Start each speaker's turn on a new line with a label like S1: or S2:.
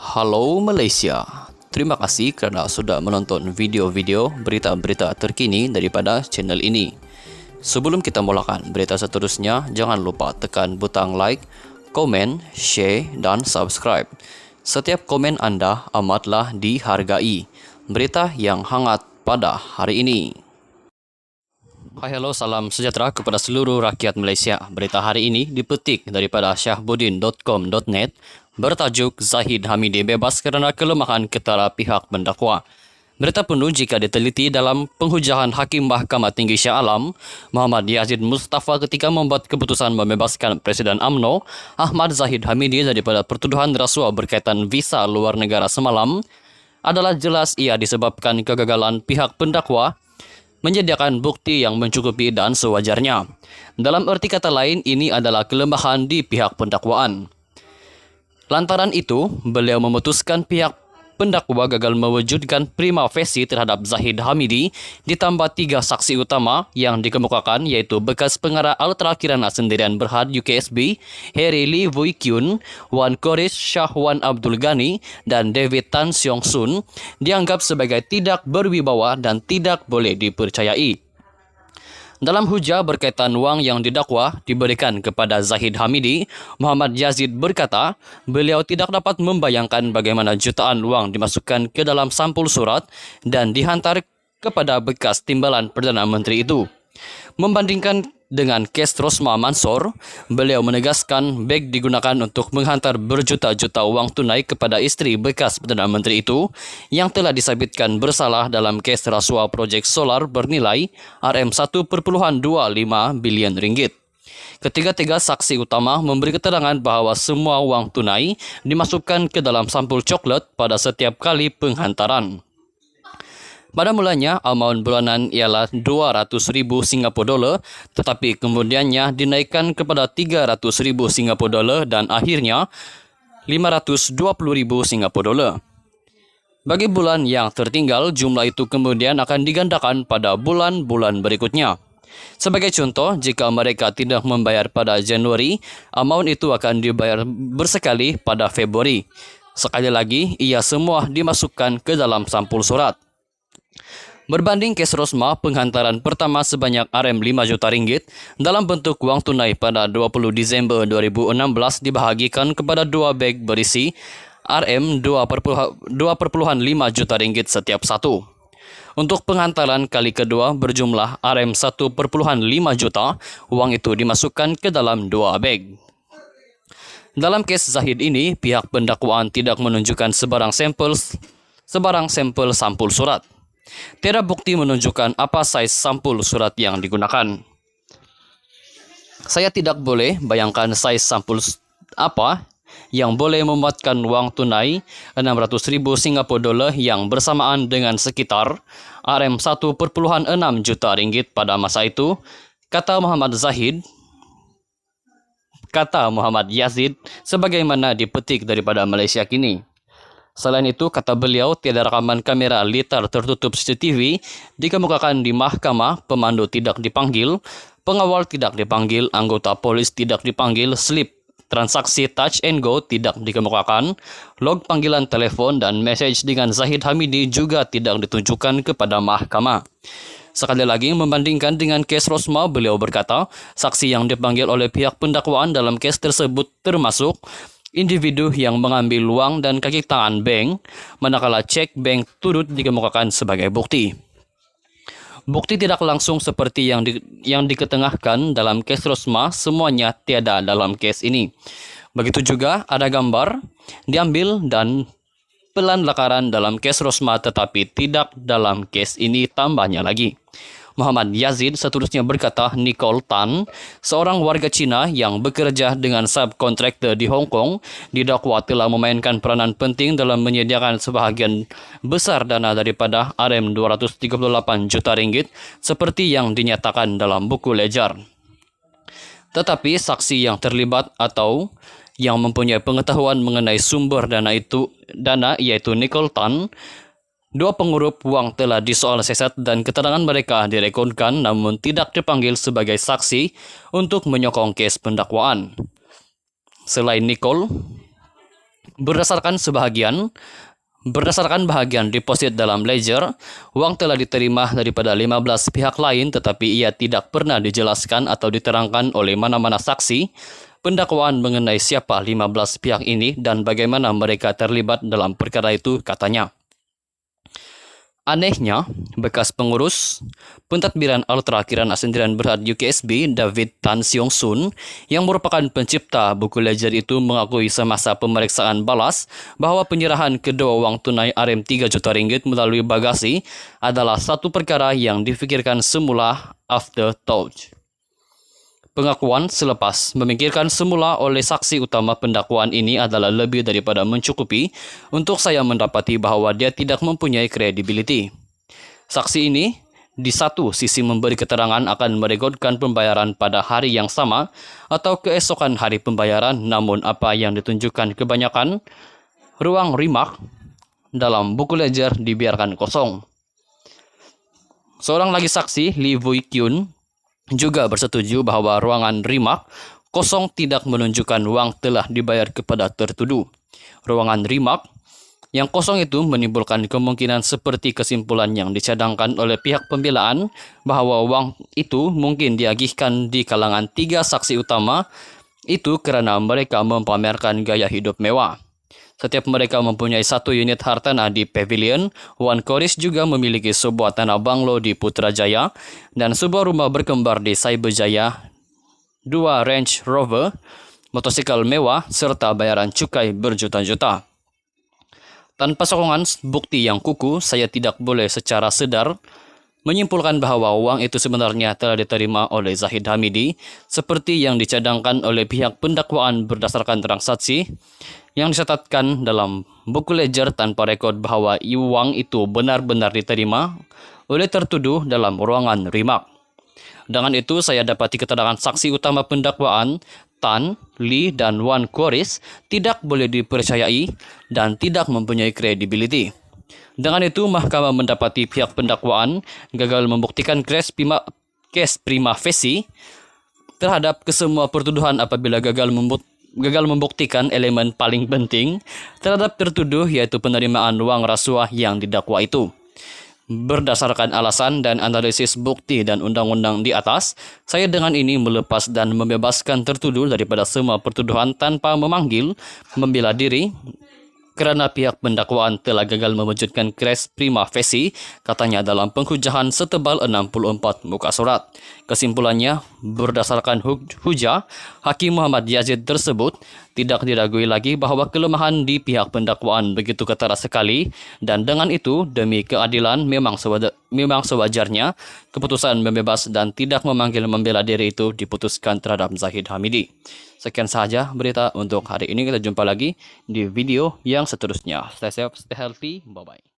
S1: Halo Malaysia, terima kasih kerana sudah menonton video-video berita-berita terkini daripada channel ini. Sebelum kita mulakan berita seterusnya, jangan lupa tekan butang like, komen, share dan subscribe. Setiap komen anda amatlah dihargai. Berita yang hangat pada hari ini. Hai, hello, salam sejahtera kepada seluruh rakyat Malaysia. Berita hari ini dipetik daripada syahbudin.com.net bertajuk Zahid Hamidi bebas kerana kelemahan ketara pihak mendakwa. Berita penuh jika diteliti dalam penghujaan Hakim Mahkamah Tinggi Shah Alam Muhammad Yazid Mustafa ketika membuat keputusan membebaskan Presiden UMNO Ahmad Zahid Hamidi daripada pertuduhan rasuah berkaitan visa luar negara semalam adalah jelas ia disebabkan kegagalan pihak pendakwa menyediakan bukti yang mencukupi dan sewajarnya. Dalam erti kata lain, ini adalah kelemahan di pihak pendakwaan. Lantaran itu, beliau memutuskan pihak pendakwa gagal mewujudkan prima facie terhadap Zahid Hamidi ditambah 3 saksi utama yang dikemukakan iaitu bekas pengarah Ultra Kirana Sendirian Berhad UKSB, Harry Lee Wui Kyun, Wan Koris Shahwan Abdul Ghani dan David Tan Siong Sun dianggap sebagai tidak berwibawa dan tidak boleh dipercayai. Dalam hujah berkaitan wang yang didakwa diberikan kepada Zahid Hamidi, Muhammad Yazid berkata beliau tidak dapat membayangkan bagaimana jutaan wang dimasukkan ke dalam sampul surat dan dihantar kepada bekas timbalan Perdana Menteri itu. Membandingkan dengan kes Rosmah Mansor, beliau menegaskan beg digunakan untuk menghantar berjuta-juta wang tunai kepada isteri bekas Perdana Menteri itu yang telah disabitkan bersalah dalam kes rasuah projek solar bernilai RM1.25 bilion ringgit. Ketiga-tiga saksi utama memberi keterangan bahawa semua wang tunai dimasukkan ke dalam sampul coklat pada setiap kali penghantaran. Pada mulanya, amaun bulanan ialah 200,000 Singapura dolar tetapi kemudiannya dinaikkan kepada 300,000 Singapura dolar dan akhirnya 520,000 Singapura dolar. Bagi bulan yang tertinggal, jumlah itu kemudian akan digandakan pada bulan-bulan berikutnya. Sebagai contoh, jika mereka tidak membayar pada Januari, amaun itu akan dibayar bersekali pada Februari. Sekali lagi, ia semua dimasukkan ke dalam sampul surat. Berbanding kes Rosmah, penghantaran pertama sebanyak RM5 juta ringgit dalam bentuk wang tunai pada 20 Disember 2016 dibahagikan kepada 2 beg berisi RM2.5 juta ringgit setiap satu. Untuk penghantaran kali kedua berjumlah RM1.5 juta, wang itu dimasukkan ke dalam 2 beg. Dalam kes Zahid ini, pihak pendakwaan tidak menunjukkan sebarang sampel sampul surat. Tiada bukti menunjukkan apa saiz sampul surat yang digunakan. Saya tidak boleh bayangkan saiz sampul apa yang boleh memuatkan wang tunai 600,000 Singapura dolar yang bersamaan dengan sekitar RM1.6 juta ringgit pada masa itu, kata Muhammad Yazid sebagaimana dipetik daripada Malaysia Kini. Selain itu, kata beliau, tiada rakaman kamera litar tertutup CCTV dikemukakan di mahkamah, pemandu tidak dipanggil, pengawal tidak dipanggil, anggota polis tidak dipanggil, slip transaksi touch and go tidak dikemukakan, log panggilan telefon dan mesej dengan Zahid Hamidi juga tidak ditunjukkan kepada mahkamah. Sekali lagi, membandingkan dengan kes Rosmah, beliau berkata, saksi yang dipanggil oleh pihak pendakwaan dalam kes tersebut termasuk individu yang mengambil wang dan kaki tangan bank, manakala cek bank turut dikemukakan sebagai bukti. Bukti tidak langsung seperti yang diketengahkan dalam kes Rosmah semuanya tiada dalam kes ini. Begitu juga ada gambar diambil dan pelan lakaran dalam kes Rosmah tetapi tidak dalam kes ini, tambahnya lagi. Muhammad Yazid seterusnya berkata Nicole Tan, seorang warga Cina yang bekerja dengan subkontraktor di Hong Kong, didakwa telah memainkan peranan penting dalam menyediakan sebahagian besar dana daripada RM238 juta ringgit seperti yang dinyatakan dalam buku ledger. Tetapi saksi yang terlibat atau yang mempunyai pengetahuan mengenai sumber dana iaitu Nicole Tan, 2 pengurup wang telah disoal sesat dan keterangan mereka direkodkan namun tidak dipanggil sebagai saksi untuk menyokong kes pendakwaan. Selain Nicole, Berdasarkan bahagian deposit dalam ledger, uang telah diterima daripada 15 pihak lain tetapi ia tidak pernah dijelaskan atau diterangkan oleh mana-mana saksi pendakwaan mengenai siapa 15 pihak ini dan bagaimana mereka terlibat dalam perkara itu, katanya. Anehnya, bekas pengurus pentadbiran Ultra Kirana Sendirian Berhad UKSB, David Tan Siong Sun, yang merupakan pencipta buku ledger itu mengakui semasa pemeriksaan balas bahawa penyerahan kedua wang tunai RM3 juta ringgit melalui bagasi adalah satu perkara yang difikirkan semula afterthought. Pengakuan selepas memikirkan semula oleh saksi utama pendakwaan ini adalah lebih daripada mencukupi untuk saya mendapati bahawa dia tidak mempunyai kredibiliti. Saksi ini di satu sisi memberi keterangan akan merekodkan pembayaran pada hari yang sama atau keesokan hari pembayaran, namun apa yang ditunjukkan kebanyakan ruang remark dalam buku ledger dibiarkan kosong. Seorang lagi saksi, Lee Vui Kyun, juga bersetuju bahawa ruangan remark kosong tidak menunjukkan wang telah dibayar kepada tertuduh. Ruangan remark yang kosong itu menimbulkan kemungkinan seperti kesimpulan yang dicadangkan oleh pihak pembelaan bahawa wang itu mungkin diagihkan di kalangan 3 saksi utama itu kerana mereka mempamerkan gaya hidup mewah. Setiap mereka mempunyai 1 unit hartanah di Pavilion. Wan Koris juga memiliki sebuah tanah banglo di Putrajaya dan sebuah rumah berkembar di Cyberjaya, 2 Range Rover, motosikal mewah serta bayaran cukai berjuta-juta. Tanpa sokongan bukti yang kukuh, saya tidak boleh secara sedar menyimpulkan bahawa wang itu sebenarnya telah diterima oleh Zahid Hamidi seperti yang dicadangkan oleh pihak pendakwaan berdasarkan transaksi yang dicatatkan dalam buku ledger tanpa rekod bahawa wang itu benar-benar diterima oleh tertuduh dalam ruangan remark. Dengan itu, saya dapati keterangan saksi utama pendakwaan Tan, Lee dan Wan Koris tidak boleh dipercayai dan tidak mempunyai kredibiliti. Dengan itu, mahkamah mendapati pihak pendakwaan gagal membuktikan kes prima facie terhadap kesemua pertuduhan apabila gagal membuktikan elemen paling penting terhadap tertuduh, yaitu penerimaan wang rasuah yang didakwa itu. Berdasarkan alasan dan analisis bukti dan undang-undang di atas, saya dengan ini melepas dan membebaskan tertuduh daripada semua pertuduhan tanpa memanggil membela diri kerana pihak pendakwaan telah gagal mewujudkan kes prima facie, katanya dalam penghujahan setebal 64 muka surat. Kesimpulannya, berdasarkan hujah, Hakim Muhammad Yazid tersebut tidak diragui lagi bahawa kelemahan di pihak pendakwaan begitu ketara sekali dan dengan itu, demi keadilan memang sewajarnya keputusan membebas dan tidak memanggil membela diri itu diputuskan terhadap Zahid Hamidi. Sekian sahaja berita untuk hari ini. Kita jumpa lagi di video yang seterusnya. Stay safe, stay healthy. Bye-bye.